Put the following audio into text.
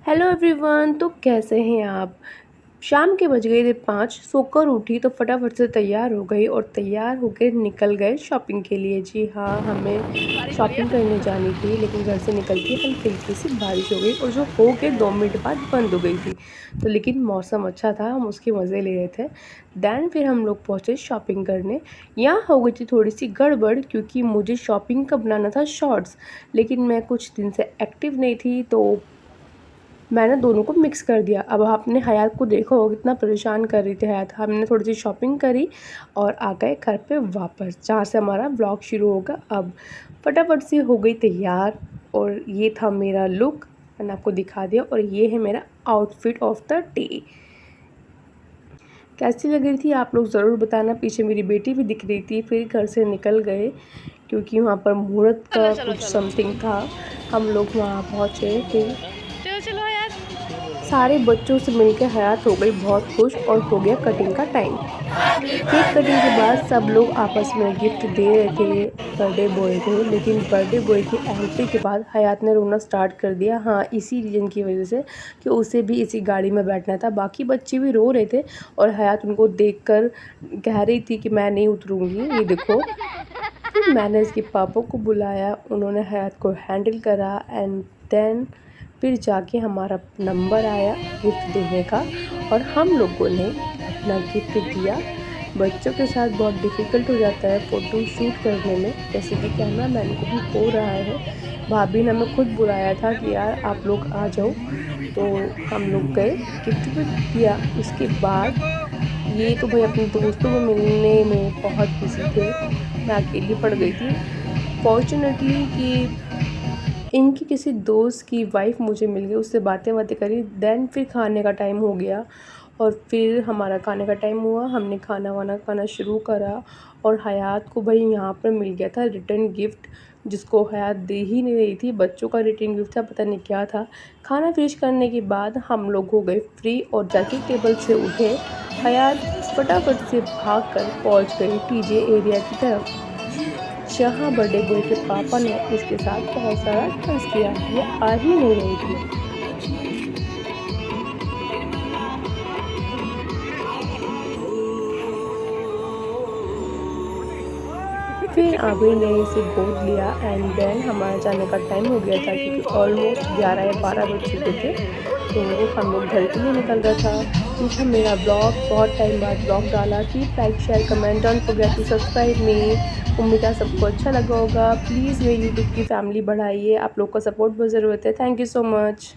Hello everyone. तो कैसे हैं आप। शाम के बज गए थे 5। सोकर उठी तो फटाफट से तैयार हो गई और तैयार होकर निकल गए शॉपिंग के लिए। जी हाँ, हमें शॉपिंग करने जानी थी, लेकिन घर से निकल के हल्की हल्की सी बारिश हो गई और जो हो के 2 मिनट बाद बंद हो गई थी। तो लेकिन मौसम अच्छा था, हम उसके मज़े ले रहे थे। दैन फिर हम लोग पहुँचे शॉपिंग करने। यहाँ हो गई थी थोड़ी सी गड़बड़, क्योंकि मुझे शॉपिंग का बनाना था शॉर्ट्स, लेकिन मैं कुछ दिन से एक्टिव नहीं थी, तो मैंने दोनों को मिक्स कर दिया। अब आपने हयात को देखा होगा कितना परेशान कर रही थी हयात। हमने थोड़ी सी शॉपिंग करी और आ गए घर पे वापस, जहाँ से हमारा व्लॉग शुरू होगा। अब फटाफट से हो गई तैयार और ये था मेरा लुक, मैंने आपको दिखा दिया। और ये है मेरा आउटफिट ऑफ द डे। कैसी लग रही थी आप लोग ज़रूर बताना। पीछे मेरी बेटी भी दिख रही थी। फिर घर से निकल गए क्योंकि वहाँ पर मुहूर्त का कुछ समथिंग था। हम लोग वहाँ पहुँचे। फिर चलो यार। सारे बच्चों से मिलकर हयात हो गई बहुत खुश और हो गया कटिंग का टाइम। केक कटिंग के बाद सब लोग आपस में गिफ्ट दे रहे थे। बर्थडे बॉय को, लेकिन बर्थडे बॉय की एंट्री के बाद हयात ने रोना स्टार्ट कर दिया। हाँ, इसी रीज़न की वजह से कि उसे भी इसी गाड़ी में बैठना था। बाकी बच्चे भी रो रहे थे और हयात उनको देखकर कह रही थी कि मैं नहीं उतरूँगी, ये देखो। फिर मैंने इसके पापा को बुलाया, उन्होंने हयात को हैंडल करा एंड देन फिर जाके हमारा नंबर आया गिफ्ट देने का और हम लोगों ने अपना गिफ्ट दिया। बच्चों के साथ बहुत डिफ़िकल्ट हो जाता है फ़ोटो शूट करने में, जैसे कि कैमरा मैन को भी हो रहा है। भाभी ने हमें खुद बुलाया था कि यार आप लोग आ जाओ, तो हम लोग गए, गिफ्ट भी दिया। उसके बाद ये तो भाई अपने दोस्तों को मिलने में बहुत बिज़ी थे, मैं अकेली पड़ गई थी। फॉर्च्यूनेटली कि इनकी किसी दोस्त की वाइफ मुझे मिल गई, उससे बातें करी। देन फिर खाने का टाइम हो गया और फिर हमारा खाने का टाइम हुआ, हमने खाना वाना खाना शुरू करा। और हयात को भाई यहाँ पर मिल गया था रिटर्न गिफ्ट, जिसको हयात दे ही नहीं रही थी। बच्चों का रिटर्न गिफ्ट था, पता नहीं क्या था। खाना फिनिश करने के बाद हम लोग हो गए फ्री और जाके टेबल से उठे। हयात फटाफट से भाग कर पहुँच गई टीजे एरिया की तरफ, जहाँ बर्थडे बॉय के पापा ने इसके साथ बहुत सारा डांस किया। ये आ ही नहीं रही थी। फिर आबिर ने इसे गोद लिया एंड देन हमारा जाने का टाइम हो गया था, क्योंकि ऑलमोस्ट 11 या 12 बज चुके थे। तो हम लोग घर के लिए निकल रहा था। ये था मेरा ब्लॉग, बहुत टाइम बाद ब्लॉग डाला। Keep like share comment, don't forget to subscribe me. उम्मीद है सबको अच्छा लगा होगा। प्लीज़ मेरी यूट्यूब की फैमिली बढ़ाइए, आप लोग का सपोर्ट बहुत ज़रूरत है। Thank you so much.